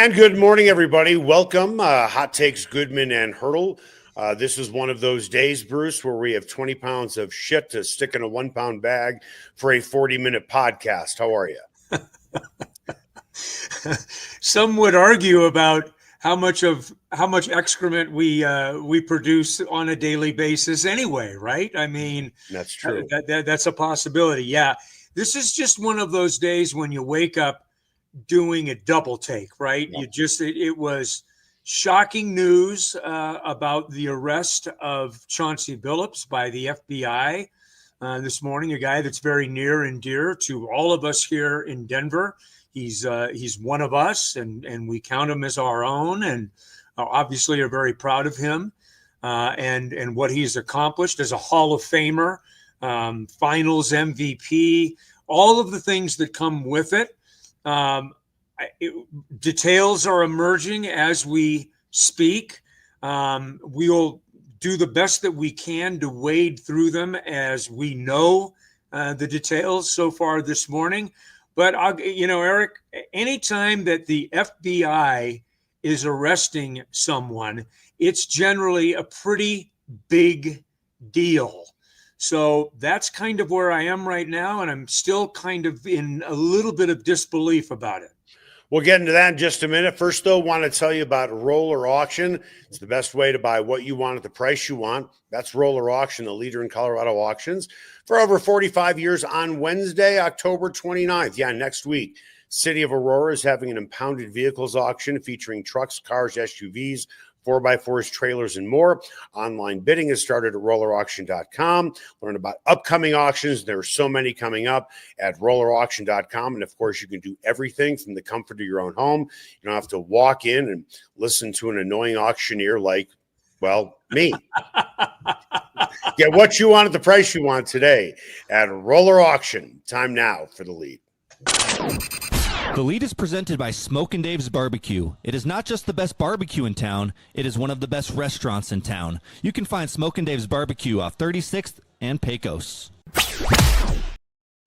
And good morning, everybody. Welcome. Hot Takes Goodman and Haertl. This is one of those days, Bruce, where we have 20 pounds of shit to stick in a 1 pound bag for a 40-minute podcast. How are you? Some would argue about how much excrement we produce on a daily basis anyway, right? I mean, that's true. That's a possibility. Yeah. This is just one of those days when you wake up doing a double take, right? Yeah. It was shocking news about the arrest of Chauncey Billups by the FBI this morning, a guy that's very near and dear to all of us here in Denver. He's one of us, and we count him as our own, and obviously are very proud of him and what he's accomplished as a Hall of Famer, Finals MVP, all of the things that come with it. Details are emerging as we speak. We'll do the best that we can to wade through them as we know the details so far this morning. But, Eric, anytime that the FBI is arresting someone, it's generally a pretty big deal. So that's kind of where I am right now, and I'm still kind of in a little bit of disbelief about it. We'll get into that in just a minute. First, though, want to tell you about Roller Auction. It's the best way to buy what you want at the price you want. That's Roller Auction, the leader in Colorado auctions. For over 45 years on Wednesday, October 29th. Yeah, next week. City of Aurora is having an impounded vehicles auction featuring trucks, cars, SUVs, 4x4s, trailers, and more. Online bidding has started at rollerauction.com. Learn about upcoming auctions. There are so many coming up at rollerauction.com. And, of course, you can do everything from the comfort of your own home. You don't have to walk in and listen to an annoying auctioneer like, well, me. Get what you want at the price you want today at Roller Auction. Time now for the lead. The lead is presented by Smokin' Dave's Barbecue. It is not just the best barbecue in town, it is one of the best restaurants in town. You can find Smokin' Dave's Barbecue off 36th and Pecos.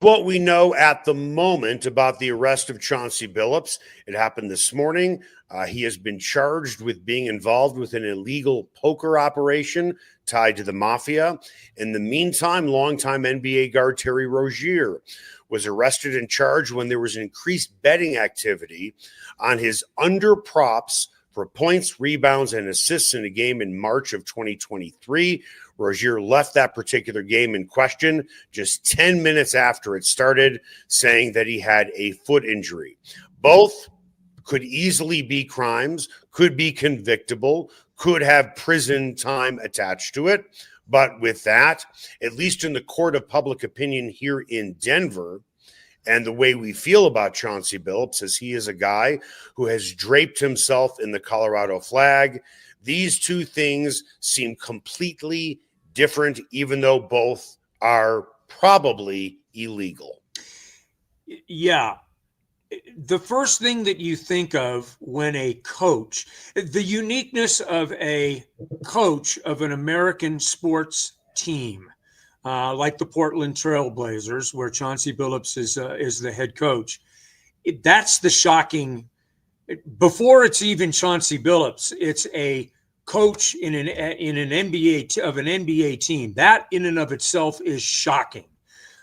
What we know at the moment about the arrest of Chauncey Billups, it happened this morning. He has been charged with being involved with an illegal poker operation tied to the Mafia. In the meantime, longtime NBA guard Terry Rozier was arrested and charged when there was increased betting activity on his under props for points, rebounds, and assists in a game in March of 2023. Rozier left that particular game in question just 10 minutes after it started, saying that he had a foot injury. Both could easily be crimes, could be convictable, could have prison time attached to it. But with that, at least in the court of public opinion here in Denver, and the way we feel about Chauncey Billups, as he is a guy who has draped himself in the Colorado flag, these two things seem completely different, even though both are probably illegal. Yeah. The first thing that you think of when a coach, the uniqueness of a coach of an American sports team, like the Portland Trailblazers, where Chauncey Billups is the head coach, that's the shocking. Before it's even Chauncey Billups, it's a coach in an NBA team. That in and of itself is shocking.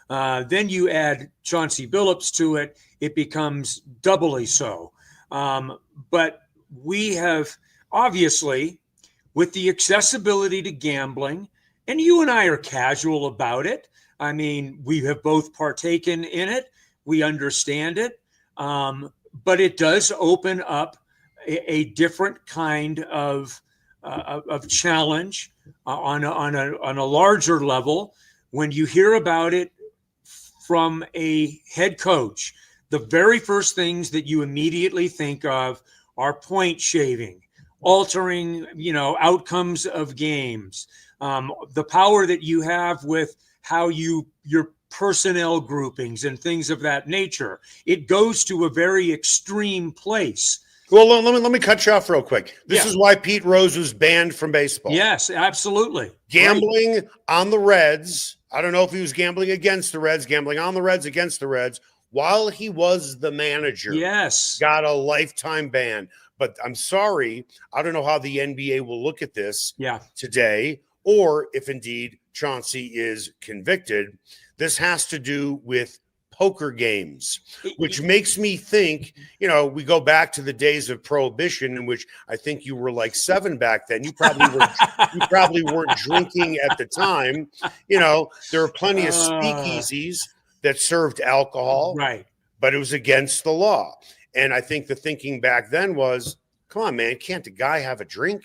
Then you add Chauncey Billups to it, it becomes doubly so. But we have, obviously, with the accessibility to gambling, and you and I are casual about it. I mean, we have both partaken in it. We understand it. But it does open up a different kind of challenge on a larger level. When you hear about it from a head coach, the very first things that you immediately think of are point shaving, altering, outcomes of games, the power that you have with how your personnel groupings and things of that nature. It goes to a very extreme place. Well, let me cut you off real quick. This is why Pete Rose was banned from baseball. Yes, absolutely. Gambling on the Reds. I don't know if he was gambling against the Reds, gambling on the Reds, against the Reds, while he was the manager. Yes. Got a lifetime ban. But I'm sorry, I don't know how the NBA will look at this Yeah. today, or if indeed Chauncey is convicted. This has to do with poker games, which makes me think, we go back to the days of prohibition, in which I think you were like 7 back then. You probably weren't drinking at the time. There were plenty of speakeasies that served alcohol, right? But it was against the law. And I think the thinking back then was, come on, man, can't a guy have a drink?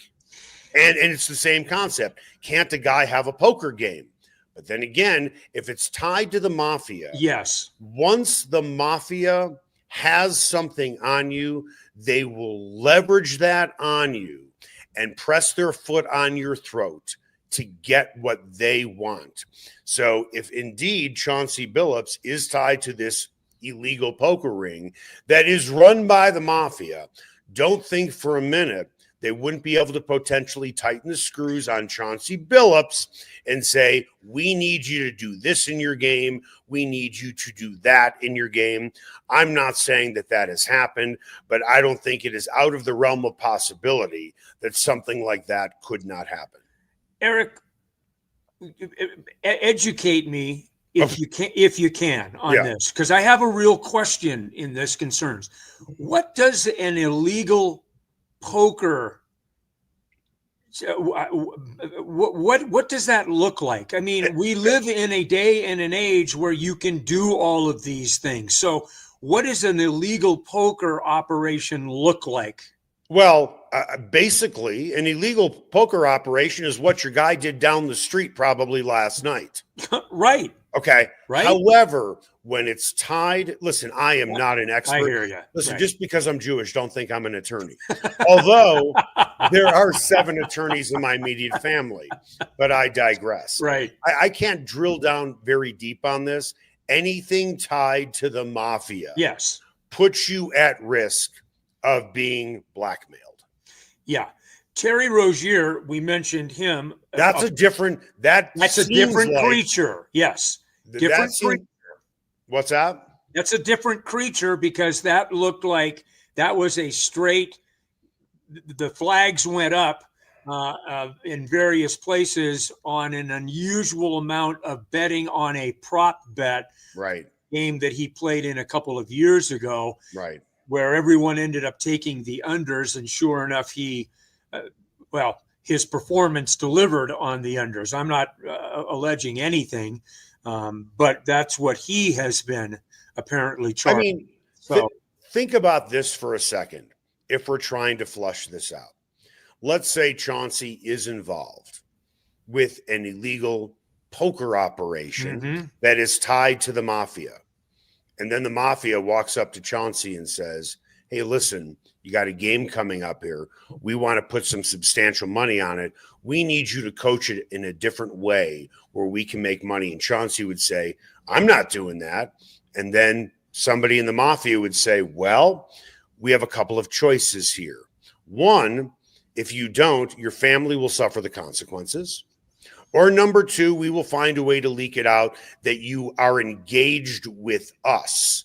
And it's the same concept. Can't a guy have a poker game? But then again, if it's tied to the mafia, yes, once the mafia has something on you, they will leverage that on you and press their foot on your throat to get what they want. So if indeed Chauncey Billups is tied to this illegal poker ring that is run by the mafia, don't think for a minute they wouldn't be able to potentially tighten the screws on Chauncey Billups and say, we need you to do this in your game. We need you to do that in your game. I'm not saying that has happened, but I don't think it is out of the realm of possibility that something like that could not happen. Eric, educate me if you can on this, because I have a real question in this concerns. What does an illegal poker, what does that look like? I mean, we live in a day and an age where you can do all of these things. So what does an illegal poker operation look like? Well, basically, an illegal poker operation is what your guy did down the street probably last night. Right. Okay. Right. However, when it's tied, listen, I am not an expert. I hear you. Listen, just because I'm Jewish, don't think I'm an attorney. Although there are 7 attorneys in my immediate family, but I digress. Right. I can't drill down very deep on this. Anything tied to the mafia, yes, puts you at risk of being blackmailed. Yeah. Terry Rozier, we mentioned him. That's a different creature. Yes. Different creature. What's that? That's a different creature, because that looked like that was a straight, the flags went up in various places on an unusual amount of betting on a prop bet game that he played in a couple of years ago. Right. Where everyone ended up taking the unders, and sure enough, his performance delivered on the unders. I'm not alleging anything, but that's what he has been apparently charged. I mean, think about this for a second. If we're trying to flush this out, let's say Chauncey is involved with an illegal poker operation that is tied to the mafia. And then the mafia walks up to Chauncey and says, hey, listen, you got a game coming up here. We want to put some substantial money on it. We need you to coach it in a different way where we can make money. And Chauncey would say, I'm not doing that. And then somebody in the mafia would say, well, we have a couple of choices here. One, if you don't, your family will suffer the consequences. Or number 2, we will find a way to leak it out that you are engaged with us.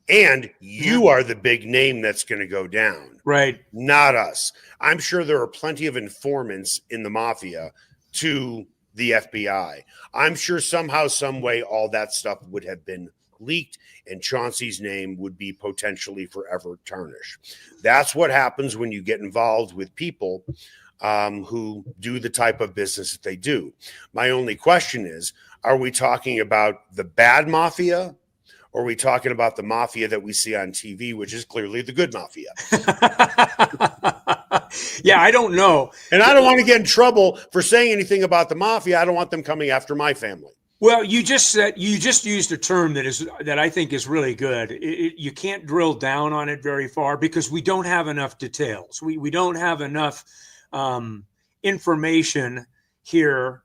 And you are the big name that's going to go down. Right. Not us. I'm sure there are plenty of informants in the mafia to the FBI. I'm sure somehow, some way, all that stuff would have been leaked and Chauncey's name would be potentially forever tarnished. That's what happens when you get involved with people who do the type of business that they do. My only question is, are we talking about the bad mafia, or are we talking about the mafia that we see on TV, which is clearly the good mafia? Yeah, I don't know. And I don't want to get in trouble for saying anything about the mafia. I don't want them coming after my family. Well, you just used a term that I think is really good. You can't drill down on it very far because we don't have enough details. We don't have enough information here.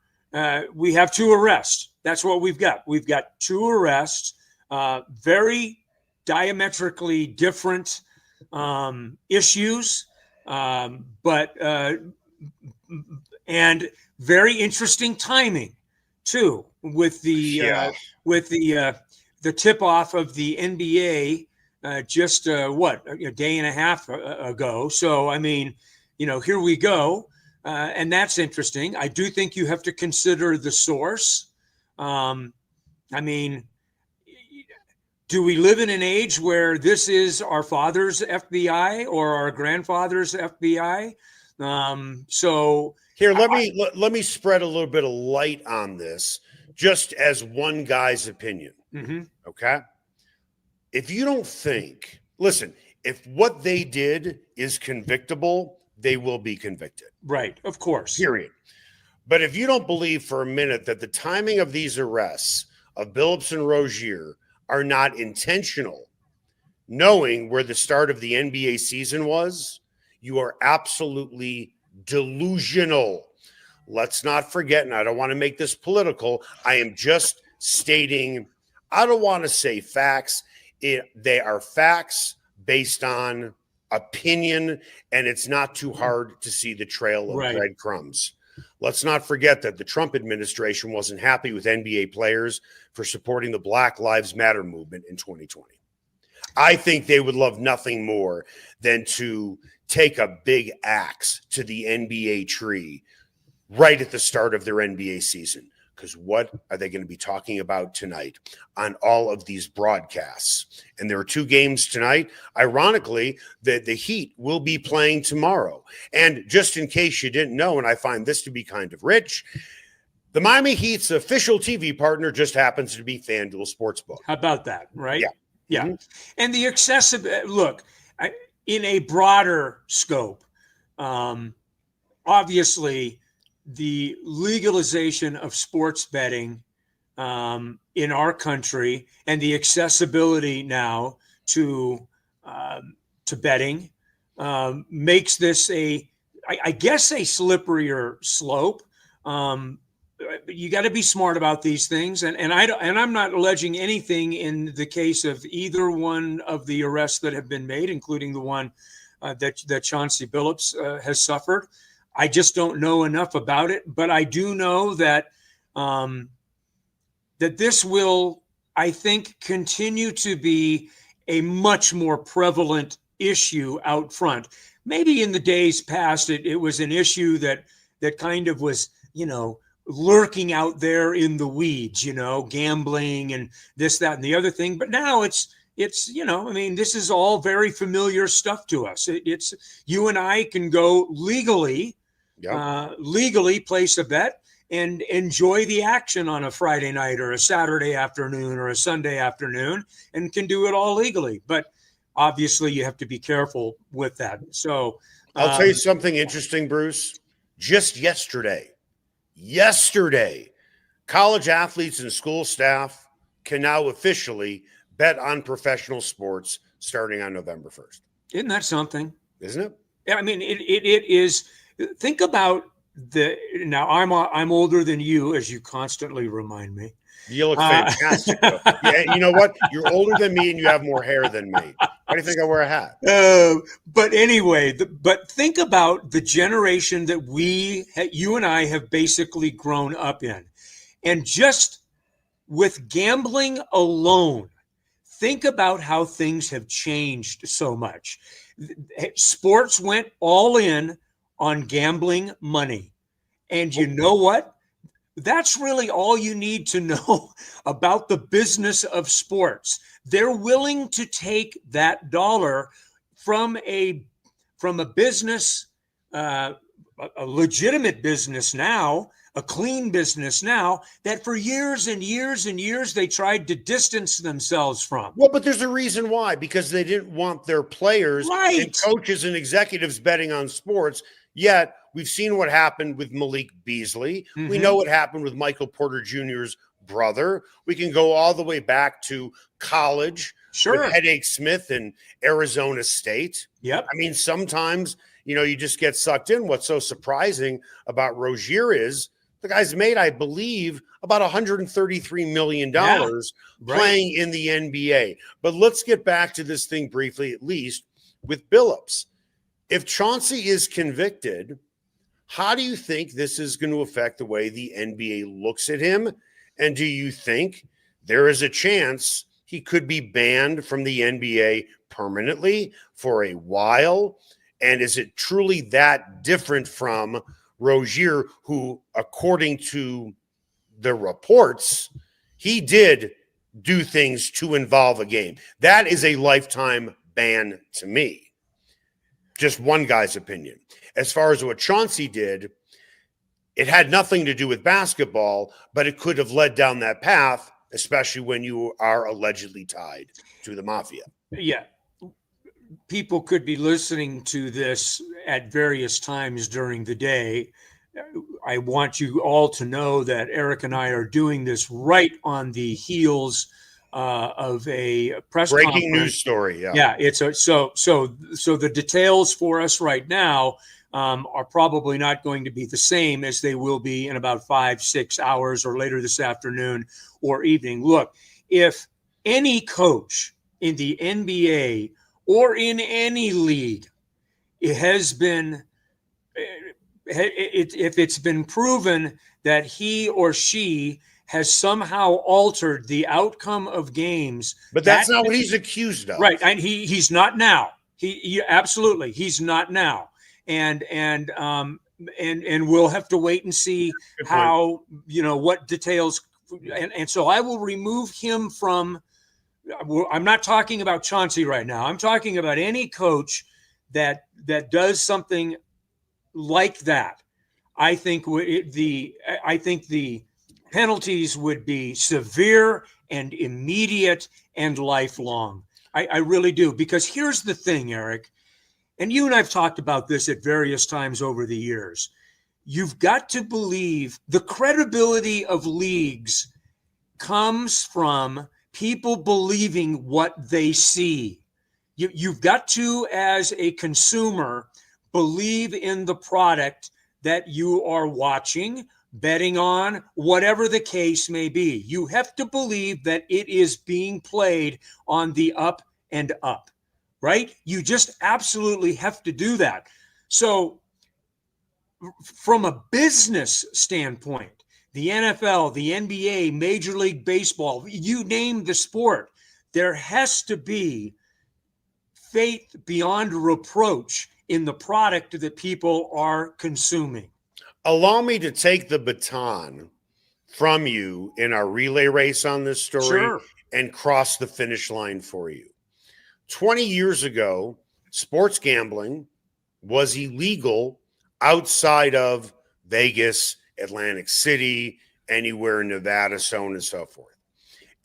We have 2 arrests. That's what we've got. We've got 2 arrests, very diametrically different issues, but and very interesting timing too, with the tip off of the NBA just a day and a half ago. So, I mean, here we go. And that's interesting. I do think you have to consider the source. I mean, do we live in an age where this is our father's FBI or our grandfather's FBI? So here, let me spread a little bit of light on this, just as one guy's opinion. Mm-hmm. Okay. If you don't think, listen, if what they did is convictable, they will be convicted. Right. Of course. Period. But if you don't believe for a minute that the timing of these arrests of Billups and Rozier are not intentional, knowing where the start of the NBA season was, you are absolutely delusional. Let's not forget, and I don't want to make this political, I am just stating, I don't want to say facts. They are facts based on opinion, and it's not too hard to see the trail of breadcrumbs. Let's not forget that the Trump administration wasn't happy with NBA players for supporting the Black Lives Matter movement in 2020. I think they would love nothing more than to take a big axe to the NBA tree right at the start of their NBA season. Because what are they going to be talking about tonight on all of these broadcasts? And there are 2 games tonight. Ironically, the Heat will be playing tomorrow. And just in case you didn't know, and I find this to be kind of rich, the Miami Heat's official TV partner just happens to be FanDuel Sportsbook. How about that, right? Yeah. Yeah. Mm-hmm. And the excessive, look, in a broader scope, obviously, the legalization of sports betting in our country and the accessibility now to betting makes this I guess a slipperier slope. You got to be smart about these things, and I'm not alleging anything in the case of either one of the arrests that have been made, including the one that Chauncey Billups has suffered. I just don't know enough about it, but I do know that that this will, I think, continue to be a much more prevalent issue out front. Maybe in the days past, it was an issue that kind of was, lurking out there in the weeds, gambling and this, that, and the other thing. But now it's this is all very familiar stuff to us. It's you and I can go legally place a bet and enjoy the action on a Friday night or a Saturday afternoon or a Sunday afternoon, and can do it all legally. But obviously you have to be careful with that. So I'll tell you something interesting, Bruce. Just yesterday, college athletes and school staff can now officially bet on professional sports starting on November 1st. Isn't that something? Isn't it? I mean, it is. Think about now I'm older than you, as you constantly remind me. You look fantastic. Yeah, you know what? You're older than me and you have more hair than me. Why do you think I wear a hat? But anyway, but think about the generation that you and I have basically grown up in. And just with gambling alone, think about how things have changed so much. Sports went all in on gambling money. And you know what? That's really all you need to know about the business of sports. They're willing to take that dollar from a business, a legitimate business now, a clean business now, that for years and years and years they tried to distance themselves from. Well, but there's a reason why, because they didn't want their players and coaches and executives betting on sports. Yet we've seen what happened with Malik Beasley. Mm-hmm. We know what happened with Michael Porter Jr.'s brother. We can go all the way back to college. Sure. With Headache Smith and Arizona State. Yep. I mean, sometimes, you just get sucked in. What's so surprising about Rozier is the guy's made, I believe, about $133 million playing in the NBA. But let's get back to this thing briefly, at least with Billups. If Chauncey is convicted, how do you think this is going to affect the way the NBA looks at him? And do you think there is a chance he could be banned from the NBA permanently for a while. And is it truly that different from Rozier, who, according to the reports, he did do things to involve a game? That is a lifetime ban to me. Just one guy's opinion. As far as what Chauncey did, it had nothing to do with basketball, but it could have led down that path, especially when you are allegedly tied to the Mafia. Yeah. People could be listening to this at various times during the day. I want you all to know that Eric and I are doing this right on the heels of a press Breaking conference. news story. Yeah. Yeah. It's so the details for us right now are probably not going to be the same as they will be in about 5-6 hours or later this afternoon or evening. Look, if any coach in the NBA or in any league, it has been, if it's been proven that he or she has somehow altered the outcome of games. But that's not what he's accused of. Right. And he's not now. He absolutely, he's not now. And we'll have to wait and see how, what details. And so I will remove him from, I'm not talking about Chauncey right now. I'm talking about any coach that does something like that. I think the penalties would be severe and immediate and lifelong. I really do. Because here's the thing, Eric, and you and I've talked about this at various times over the years. You've got to believe the credibility of leagues comes from people believing what they see. You've got to, as a consumer, believe in the product that you are watching, betting on, whatever the case may be. You have to believe that it is being played on the up and up, right? You just absolutely have to do that. So from a business standpoint, the NFL, the NBA, Major League Baseball, you name the sport, there has to be faith beyond reproach in the product that people are consuming. Allow me to take the baton from you in our relay race on this story and cross the finish line for you. 20 years ago, sports gambling was illegal outside of Vegas, Atlantic City, anywhere in Nevada, so on and so forth.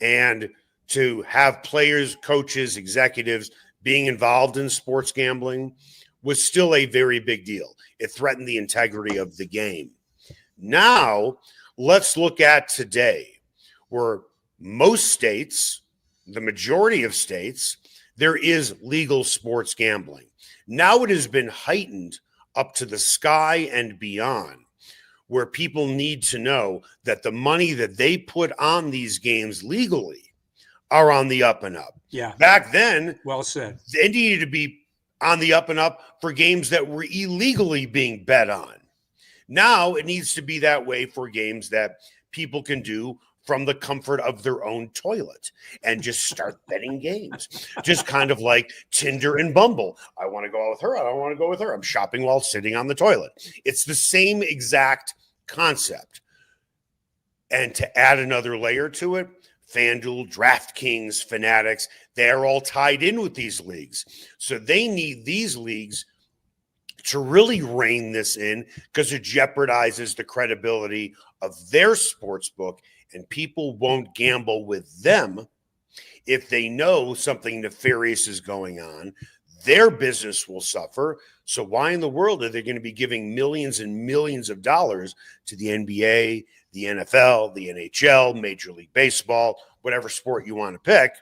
And to have players, coaches, executives being involved in sports gambling was still a very big deal. It threatened the integrity of the game. Now, let's look at today, where most states, the majority of states, there is legal sports gambling. Now it has been heightened up to the sky and beyond, where people need to know that the money that they put on these games legally are on the up and up. Yeah. Back then, well said, they needed to be on the up and up for games that were illegally being bet on. Now it needs to be that way for games that people can do from the comfort of their own toilet and just start betting games. Just kind of like Tinder and Bumble. I want to go out with her. I don't want to go with her. I'm shopping while sitting on the toilet. It's the same exact concept. And to add another layer to it, FanDuel, DraftKings, Fanatics, they're all tied in with these leagues. So they need these leagues to really rein this in because it jeopardizes the credibility of their sports book, and people won't gamble with them if they know something nefarious is going on. Their business will suffer. So why in the world are they going to be giving millions and millions of dollars to the NBA, the NFL, the NHL, Major League Baseball, whatever sport you want to pick,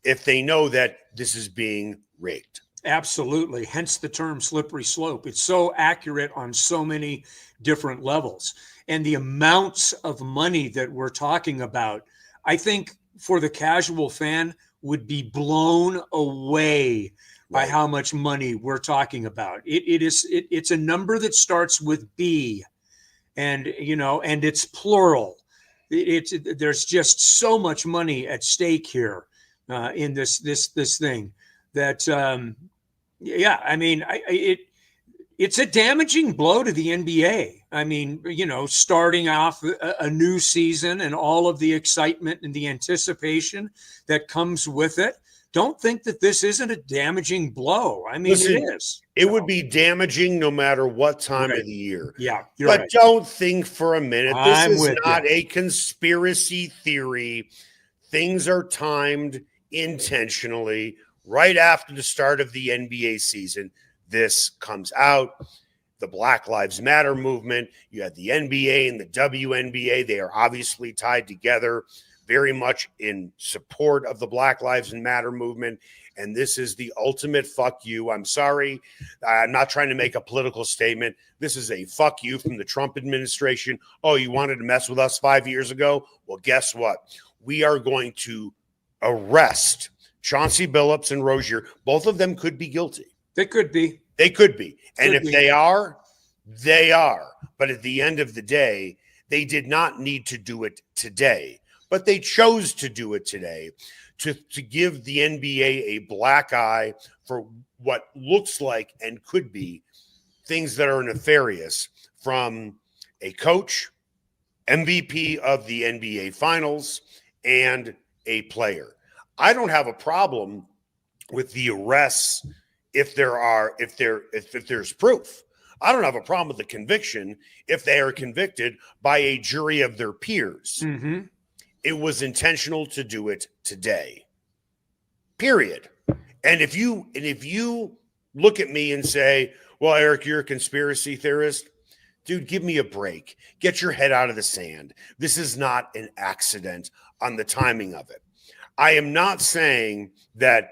if they know that this is being rigged? Absolutely. Hence the term slippery slope. It's so accurate on so many different levels. And the amounts of money that we're talking about, I think for the casual fan would be blown away by how much money we're talking about. It's a number that starts with B, and and it's plural. There's just so much money at stake here in this thing. That I mean, it's a damaging blow to the NBA. I mean, starting off a new season and all of the excitement and the anticipation that comes with it. Don't think that this isn't a damaging blow. I mean, Listen, it is. It would be damaging no matter what time Right. of the year. Yeah, you're But right. don't think for a minute. This I'm is with not you. a conspiracy theory. Things are timed intentionally right after the start of the NBA season. This comes out. The Black Lives Matter movement. You had the NBA and the WNBA. They are obviously tied together, very much in support of the Black Lives Matter movement. And this is the ultimate fuck you. I'm sorry. I'm not trying to make a political statement. This is a fuck you from the Trump administration. Oh, you wanted to mess with us 5 years ago? Well, guess what? We are going to arrest Chauncey Billups and Rozier. Both of them could be guilty. They could be. They could be. And if be. they are, they are. But at the end of the day, they did not need to do it today. But they chose to do it today to give the NBA a black eye for what looks like and could be things that are nefarious from a coach, MVP of the NBA Finals, and a player. I don't have a problem with the arrests if there's proof. I don't have a problem with the conviction if they are convicted by a jury of their peers. Mm-hmm. It was intentional to do it today. Period. And if you look at me and say, well, Eric, you're a conspiracy theorist, dude, give me a break. Get your head out of the sand. This is not an accident on the timing of it. I am not saying that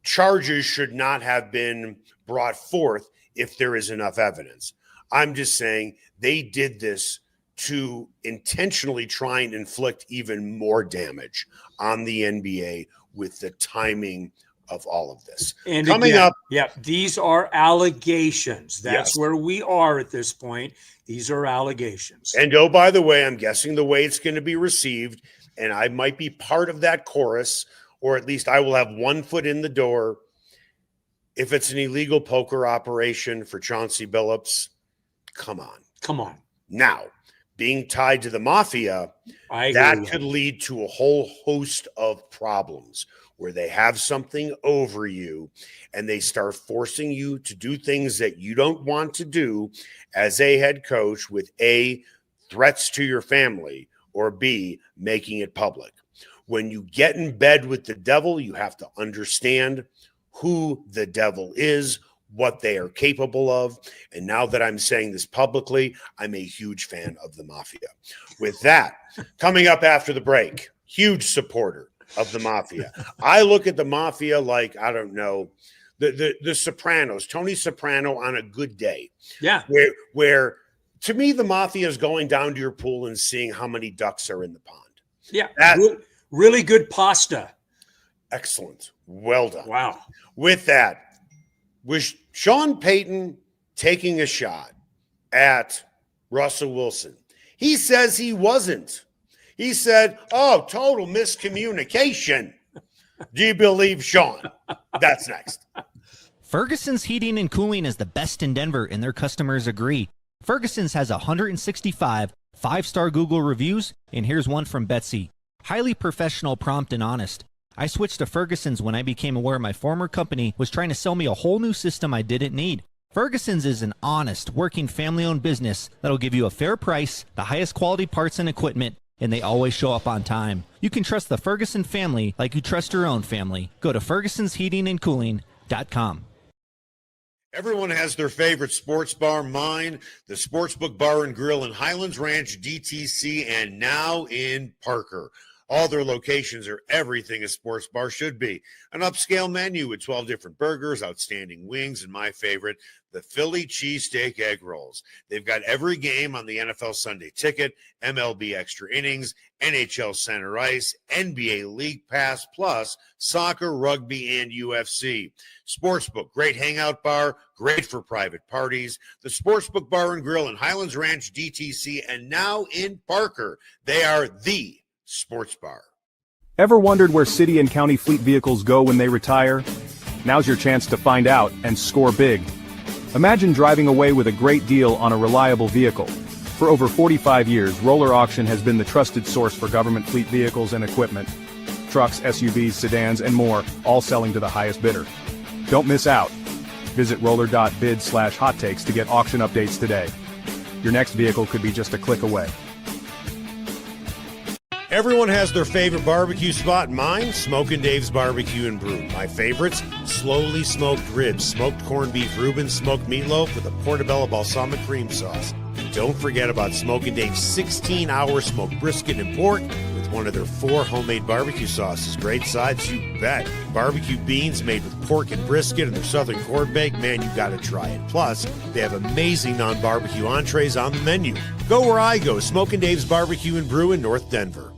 charges should not have been brought forth if there is enough evidence. I'm just saying they did this to intentionally try and inflict even more damage on the NBA with the timing of all of this. And coming again, up, yeah, these are allegations. That's Yes. where we are at this point. These are allegations. and oh, by the way, I'm guessing the way it's going to be received, and I might be part of that chorus, or at least I will have one foot in the door. If it's an illegal poker operation for Chauncey Billups, come on. Come on. Now, being tied to the Mafia, I agree. that could lead to a whole host of problems where they have something over you and they start forcing you to do things that you don't want to do as a head coach with A, threats to your family, or B, making it public. When you get in bed with the devil, you have to understand who the devil is, what they are capable of. And now that I'm saying this publicly, I'm a huge fan of the Mafia. With that, coming up after the break, huge supporter of the Mafia. I look at the Mafia like, I don't know, the Sopranos, Tony Soprano on a good day. Yeah. Where to me, the Mafia is going down to your pool and seeing how many ducks are in the pond. Yeah. That- really good pasta. Excellent. Well done. Wow. With that, was Sean Payton taking a shot at Russell Wilson? He says he wasn't. He said, oh, total miscommunication. Do you believe Sean? That's next. Ferguson's Heating and Cooling is the best in Denver, and their customers agree. Ferguson's has 165 five-star Google reviews, and here's one from Betsy. Highly professional, prompt, and honest. I switched to Ferguson's when I became aware my former company was trying to sell me a whole new system I didn't need. Ferguson's is an honest, working, family-owned business that'll give you a fair price, the highest quality parts and equipment, and they always show up on time. You can trust the Ferguson family like you trust your own family. Go to fergusonsheatingandcooling.com. Everyone has their favorite sports bar. Mine, the Sportsbook Bar and Grill in Highlands Ranch, DTC, and now in Parker. All their locations are everything a sports bar should be. An upscale menu with 12 different burgers, outstanding wings, and my favorite, the Philly cheesesteak egg rolls. They've got every game on the NFL Sunday Ticket, MLB Extra Innings, NHL Center Ice, NBA League Pass, plus soccer, rugby, and UFC. Sportsbook, great hangout bar, great for private parties. The Sportsbook Bar and Grill in Highlands Ranch, DTC, and now in Parker. They are the sports bar. Ever wondered where city and county fleet vehicles go when they retire? Now's your chance to find out and score big. Imagine driving away with a great deal on a reliable vehicle. For over 45 years, Roller Auction has been the trusted source for government fleet vehicles and equipment. Trucks, SUVs, sedans, and more, all selling to the highest bidder. Don't miss out. Visit roller.bid/hot takes to get auction updates today. Your next vehicle could be just a click away. Everyone has their favorite barbecue spot. Mine, Smokin' Dave's Barbecue and Brew. My favorites, slowly smoked ribs, smoked corned beef Reuben, smoked meatloaf with a portobello balsamic cream sauce. And don't forget about Smokin' Dave's 16-hour smoked brisket and pork with one of their 4 homemade barbecue sauces. Great sides, you bet. Barbecue beans made with pork and brisket and their southern corn bake. Man, you got to try it. Plus, they have amazing non-barbecue entrees on the menu. Go where I go, Smokin' Dave's Barbecue and Brew in North Denver.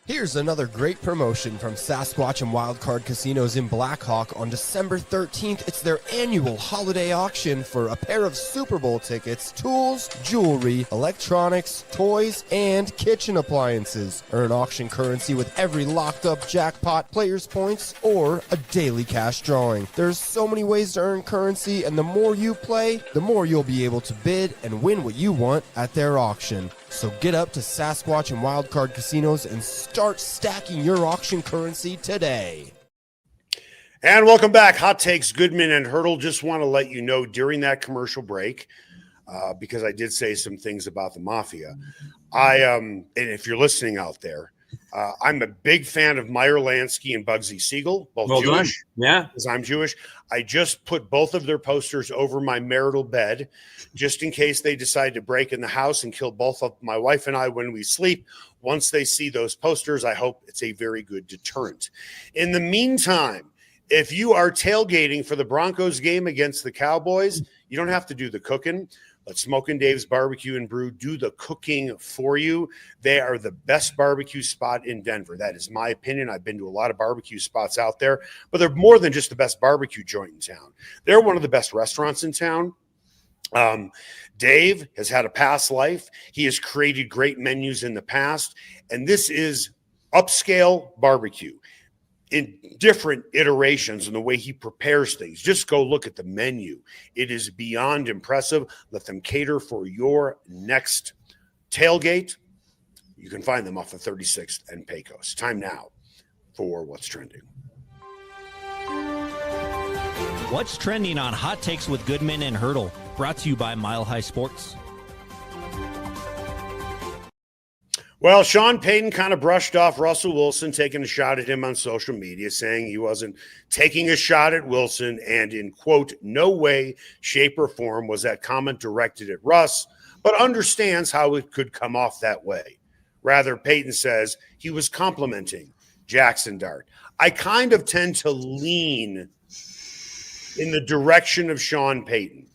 Here's another great promotion from Sasquatch and Wildcard Casinos in Blackhawk. On December 13th, it's their annual holiday auction for a pair of Super Bowl tickets, tools, jewelry, electronics, toys, and kitchen appliances. Earn auction currency with every locked-up jackpot, players' points, or a daily cash drawing. There's so many ways to earn currency, and the more you play, the more you'll be able to bid and win what you want at their auction. So get up to Sasquatch and Wildcard Casinos and start stacking your auction currency today. And welcome back. Hot Takes, Goodman and Haertl. Just want to let you know during that commercial break, because I did say some things about the Mafia. And if you're listening out there, I'm a big fan of Meyer Lansky and Bugsy Siegel, both Well Jewish. done. Yeah. Because I'm Jewish. I just put both of their posters over my marital bed just in case they decide to break in the house and kill both of my wife and I when we sleep. Once they see those posters, I hope it's a very good deterrent. In the meantime, if you are tailgating for the Broncos game against the Cowboys, you don't have to do the cooking. Let Smokin' Dave's Barbecue and Brew do the cooking for you. They are the best barbecue spot in Denver. That is my opinion. I've been to a lot of barbecue spots out there, but they're more than just the best barbecue joint in town. They're one of the best restaurants in town. Dave has had a past life. He has created great menus in the past, and this is upscale barbecue in different iterations in the way he prepares things. Just go look at the menu. It is beyond impressive. Let them cater for your next tailgate. You can find them off of 36th and Pecos. Time now for What's Trending. What's trending on Hot Takes with Goodman and Haertl? Brought to you by Mile High Sports. Well, Sean Payton kind of brushed off Russell Wilson taking a shot at him on social media, saying he wasn't taking a shot at Wilson, and in, quote, no way, shape, or form was that comment directed at Russ, but understands how it could come off that way. Rather, Payton says he was complimenting Jaxson Dart. I kind of tend to lean in the direction of Sean Payton,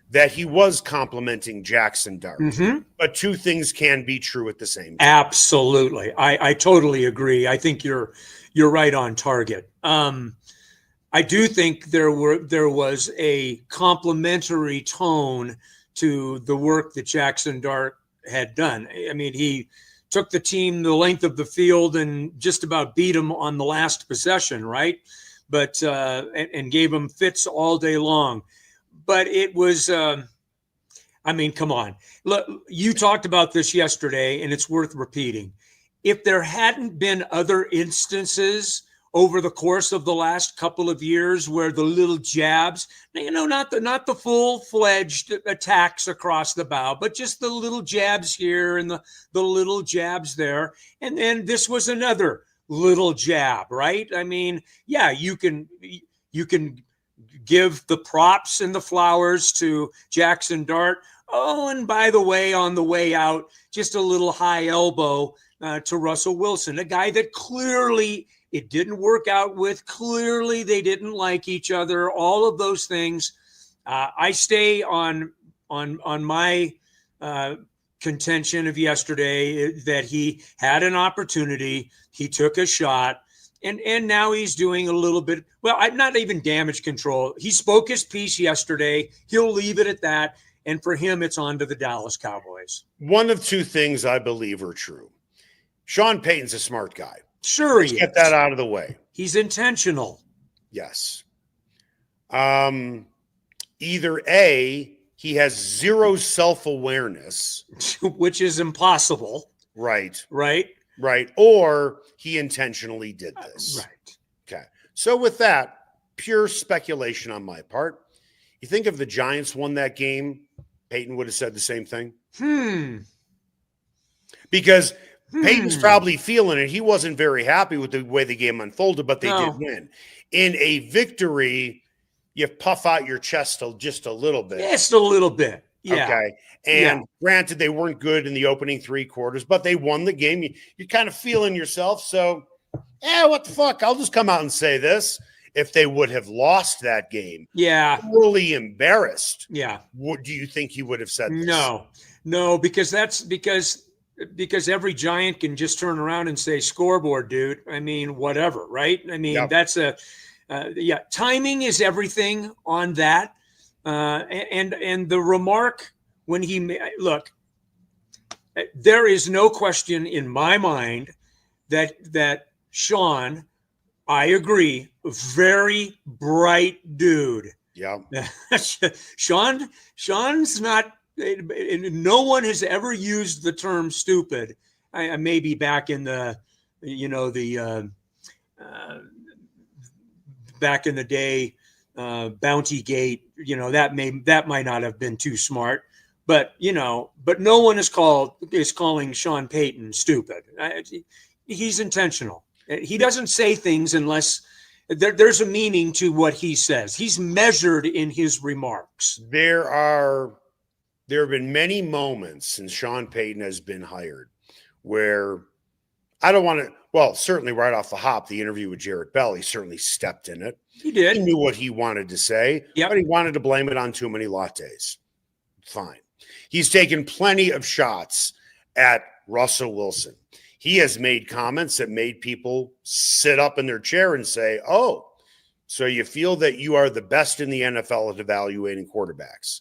that he was complimenting Jaxson Dart. Mm-hmm. But two things can be true at the same time. Absolutely. I totally agree. I think you're right on target. I do think there was a complimentary tone to the work that Jaxson Dart had done. I mean, he took the team the length of the field and just about beat them on the last possession, right? But and gave them fits all day long. But it was, I mean, come on. Look, you talked about this yesterday, and it's worth repeating. If there hadn't been other instances over the course of the last couple of years where the little jabs, you know, not the full-fledged attacks across the bow, but just the little jabs here and the little jabs there. And then this was another little jab, right? I mean, yeah, you can give the props and the flowers to Jaxson Dart. Oh, and by the way, on the way out, just a little high elbow to Russell Wilson, a guy that clearly it didn't work out with. Clearly, they didn't like each other. All of those things. I stay on my contention of yesterday that he had an opportunity. He took a shot. And now he's doing a little bit, well, not even damage control. He spoke his piece yesterday. He'll leave it at that. And for him, it's on to the Dallas Cowboys. One of two things I believe are true. Sean Payton's a smart guy. Sure, Let's get that out of the way. He's intentional. Yes. Either A, he has zero self-awareness, which is impossible. right? Right. Right. Or he intentionally did this. Right. Okay. So with that, pure speculation on my part. You think if the Giants won that game, Payton would have said the same thing? Because Payton's probably feeling it. He wasn't very happy with the way the game unfolded, but they did win. In a victory, you puff out your chest just a little bit. Just a little bit. Yeah. Okay. And granted, they weren't good in the opening 3 quarters, but they won the game. You're kind of feeling yourself. So, what the fuck? I'll just come out and say this. If they would have lost that game, really embarrassed, what do you think he would have said this? No, because because every Giant can just turn around and say, scoreboard, dude. I mean, whatever, right? I mean, that's timing is everything on that. And the remark when look, there is no question in my mind that Sean, I agree, very bright dude. Yeah. Sean's not, no one has ever used the term stupid. Maybe back in the, back in the day, Bounty Gate, that might not have been too smart, but no one is calling Sean Payton stupid. He's intentional. He doesn't say things unless there's a meaning to what he says. He's measured in his remarks. There have been many moments since Sean Payton has been hired where I don't want to, well, certainly right off the hop, the interview with Jarrett Bell, he certainly stepped in it. He did. He knew what he wanted to say, but he wanted to blame it on too many lattes. Fine. He's taken plenty of shots at Russell Wilson. He has made comments that made people sit up in their chair and say, oh, so you feel that you are the best in the NFL at evaluating quarterbacks.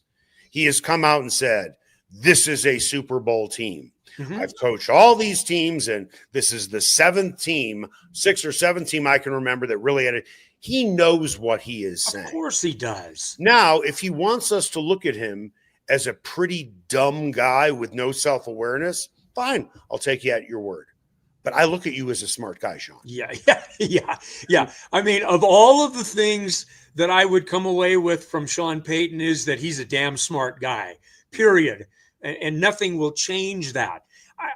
He has come out and said, this is a Super Bowl team. Mm-hmm. I've coached all these teams, and this is the 7th team, 6th or 7th team I can remember that really had it. He knows what he is saying. Of course he does. Now, if he wants us to look at him as a pretty dumb guy with no self-awareness, fine, I'll take you at your word. But I look at you as a smart guy, Sean. Yeah. I mean, of all of the things that I would come away with from Sean Payton is that he's a damn smart guy, period. And nothing will change that.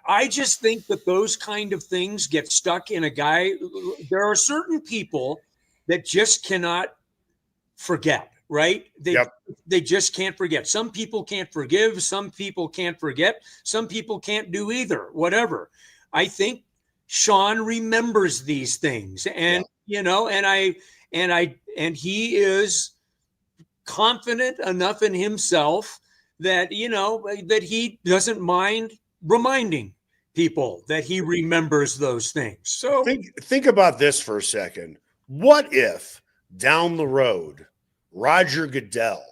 I just think that those kind of things get stuck in a guy. There are certain people that just cannot forget, right? They just can't forget. Some people can't forgive. Some people can't forget. Some people can't do either, whatever. I think Sean remembers these things, and and he is confident enough in himself that that he doesn't mind reminding people that he remembers those things. So think about this for a second. What if down the road Roger Goodell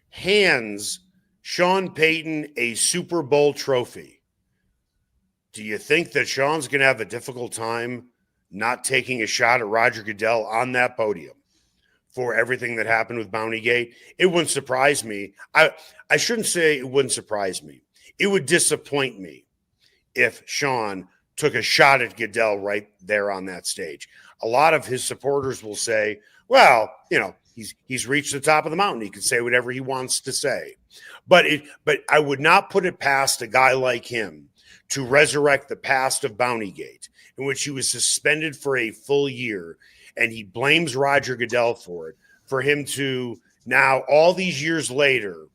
hands Sean Payton a Super Bowl trophy? Do you think that Sean's going to have a difficult time not taking a shot at Roger Goodell on that podium for everything that happened with Bounty Gate? It wouldn't surprise me. I shouldn't say it wouldn't surprise me. It would disappoint me if Sean took a shot at Goodell right there on that stage. A lot of his supporters will say, well, he's reached the top of the mountain. He can say whatever he wants to say. But I would not put it past a guy like him to resurrect the past of Bounty Gate, in which he was suspended for a full year, and he blames Roger Goodell for it, for him to now, all these years later,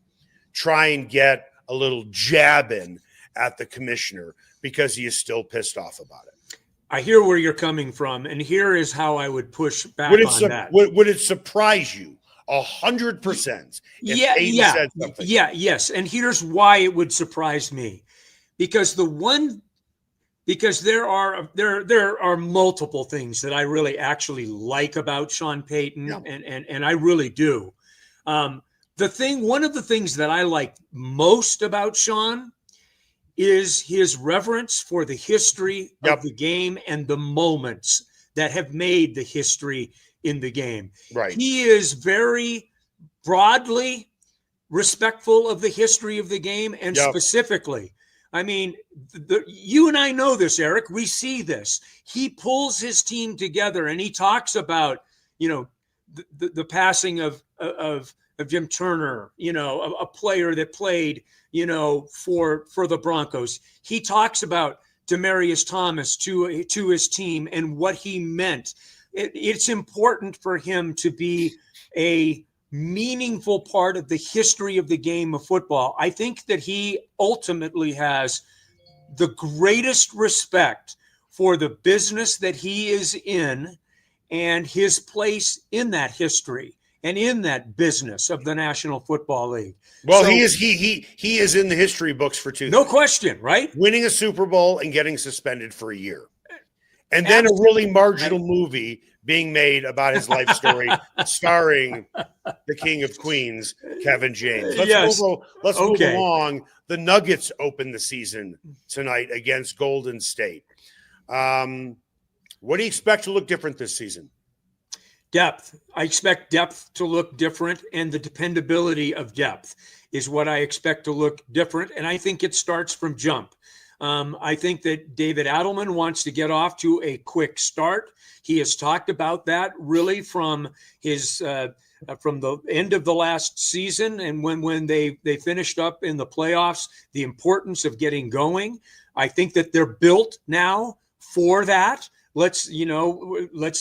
try and get a little jab in at the commissioner because he is still pissed off about it. I hear where you're coming from, and here is how I would push back on that. Would it surprise you 100%? Yes. And here's why it would surprise me. Because there are multiple things that I really actually like about Sean Payton, and I really do. One of the things that I like most about Sean is his reverence for the history Yep. of the game and the moments that have made the history in the game. Right. He is very broadly respectful of the history of the game, and Yep. specifically, I mean, you and I know this, Eric. We see this. He pulls his team together, and he talks about, the passing of Jim Turner, a player that played, for the Broncos. He talks about Demaryius Thomas to his team and what he meant. It's important for him to be a meaningful part of the history of the game of football. I think that he ultimately has the greatest respect for the business that he is in and his place in that history and in that business of the National Football League. Well, So, he is in the history books for two no things. question, right? Winning a Super Bowl and getting suspended for a year. And then a really marginal movie being made about his life story starring the King of Queens, Kevin James. Let's move along. The Nuggets open the season tonight against Golden State. What do you expect to look different this season? Depth. I expect depth to look different, and the dependability of depth is what I expect to look different. And I think it starts from jump. I think that David Adelman wants to get off to a quick start. He has talked about that really from his from the end of the last season, and when they finished up in the playoffs, the importance of getting going. I think that they're built now for that. Let's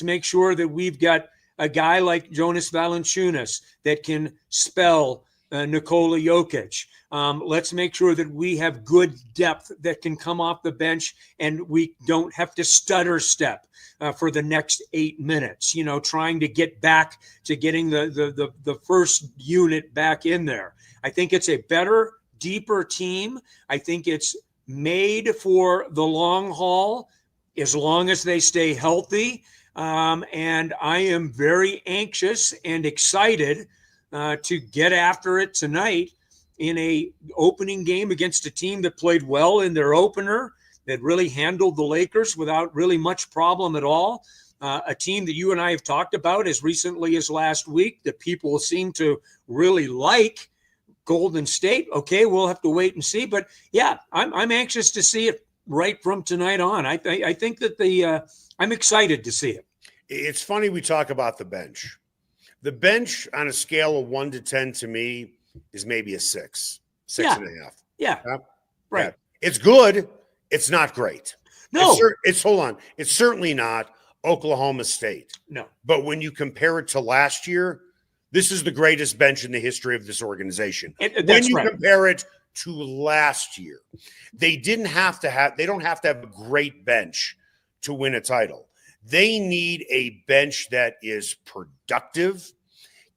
make sure that we've got a guy like Jonas Valanciunas that can spell Nikola Jokic. Let's make sure that we have good depth that can come off the bench and we don't have to stutter step for the next 8 minutes, trying to get back to getting the first unit back in there. I think it's a better, deeper team. I think it's made for the long haul as long as they stay healthy. And I am very anxious and excited to get after it tonight in a opening game against a team that played well in their opener, that really handled the Lakers without really much problem at all. A team that you and I have talked about as recently as last week that people seem to really like, Golden State. Okay, we'll have to wait and see. But yeah, I'm anxious to see it right from tonight on. I think that I'm excited to see it. It's funny we talk about the bench. The bench on a scale of 1 to 10 to me is maybe a 6 and a half. Yeah. Right. Yeah. It's good. It's not great. No. Hold on. It's certainly not Oklahoma State. No. But when you compare it to last year, this is the greatest bench in the history of this organization. When you compare it to last year, they don't have to have a great bench to win a title. They need a bench that is productive,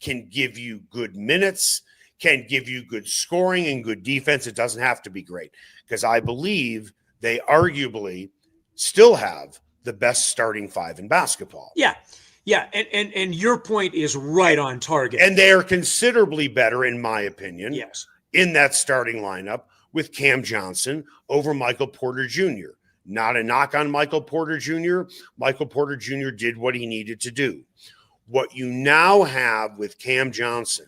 can give you good minutes, can give you good scoring and good defense. It doesn't have to be great, because I believe they arguably still have the best starting five in basketball. Yeah. Yeah. And your point is right on target. And they are considerably better, in my opinion, yes, in that starting lineup with Cam Johnson over Michael Porter Jr. Not a knock on Michael Porter Jr. Michael Porter Jr. did what he needed to do. What you now have with Cam Johnson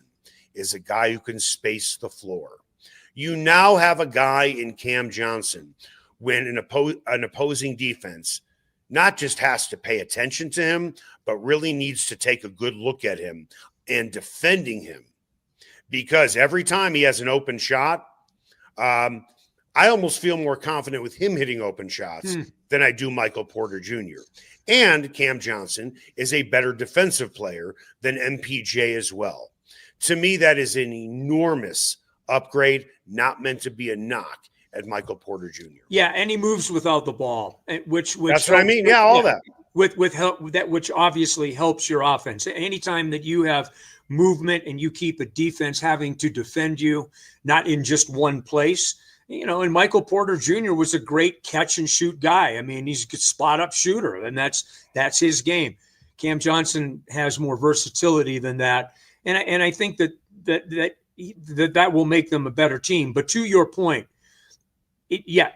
is a guy who can space the floor. You now have a guy in Cam Johnson when an opposing defense not just has to pay attention to him, but really needs to take a good look at him and defending him. Because every time he has an open shot, I almost feel more confident with him hitting open shots than I do Michael Porter Jr. And Cam Johnson is a better defensive player than MPJ as well. To me, that is an enormous upgrade, not meant to be a knock at Michael Porter Jr. Yeah, and he moves without the ball, which that's what I mean. Yeah, all that. With help, that which obviously helps your offense. Anytime that you have movement and you keep a defense having to defend you, not in just one place. And Michael Porter Jr. was a great catch and shoot guy. I mean, he's a spot up shooter, and that's his game. Cam Johnson has more versatility than that, and I think that will make them a better team. But to your point, Yeah.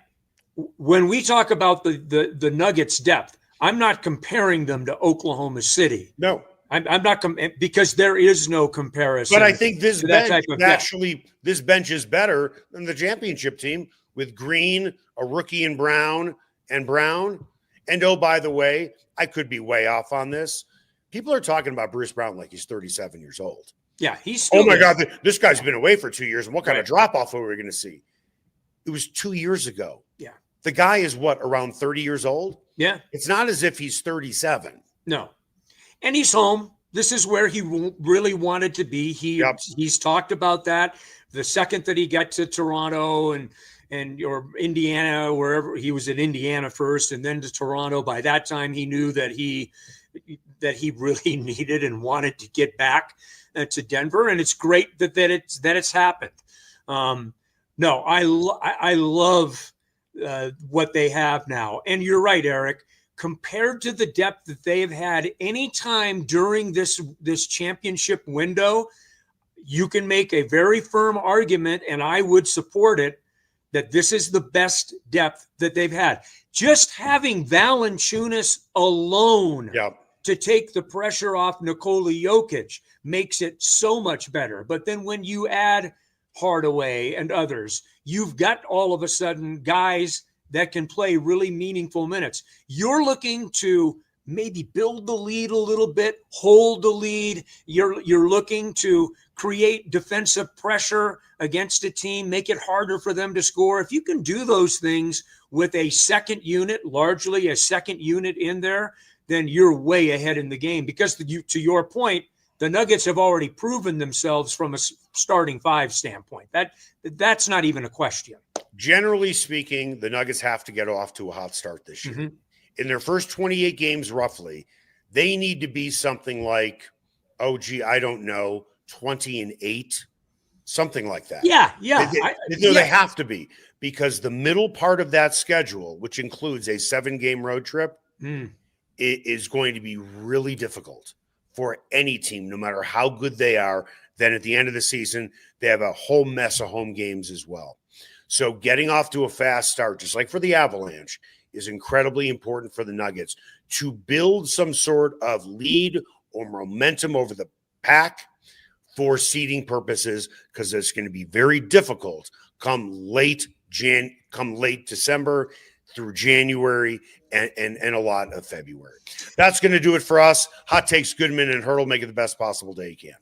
When we talk about the Nuggets depth, I'm not comparing them to Oklahoma City. No. I'm not because there is no comparison. But I think this to that bench type of actually, this bench is better than the championship team with Green, a rookie in Brown. And oh, by the way, I could be way off on this. People are talking about Bruce Brown like he's 37 years old. Yeah, he's still oh my God, this guy's been away for 2 years. And what kind of Right. drop off are we going to see? It was 2 years ago. Yeah. The guy is what, around 30 years old? Yeah. It's not as if he's 37. No. And he's home. This is where he really wanted to be. He's talked about that. The second that he got to Toronto and or Indiana, wherever he was in Indiana first, and then to Toronto. By that time, he knew that he really needed and wanted to get back to Denver. And it's great that it's happened. No, I love what they have now. And you're right, Eric. Compared to the depth that they've had any time during this championship window, you can make a very firm argument, and I would support it, that this is the best depth that they've had. Just having Valanciunas alone to take the pressure off Nikola Jokic makes it so much better. But then when you add Hardaway and others, you've got all of a sudden guys that can play really meaningful minutes. You're looking to maybe build the lead a little bit, hold the lead. You're looking to create defensive pressure against a team, make it harder for them to score. If you can do those things with a second unit, largely a second unit in there, then you're way ahead in the game. Because to your point, the Nuggets have already proven themselves from a starting five standpoint. That's not even a question. Generally speaking, the Nuggets have to get off to a hot start this year. Mm-hmm. In their first 28 games, roughly, they need to be something like, 20-8, something like that. Yeah. They have to be, because the middle part of that schedule, which includes a 7-game road trip, is going to be really difficult for any team, no matter how good they are. Then at the end of the season, they have a whole mess of home games as well. So getting off to a fast start, just like for the Avalanche, is incredibly important for the Nuggets to build some sort of lead or momentum over the pack for seeding purposes, because it's going to be very difficult come late December through January and a lot of February. That's going to do it for us. Hot Takes, Goodman and Haertl. Make it the best possible day you can.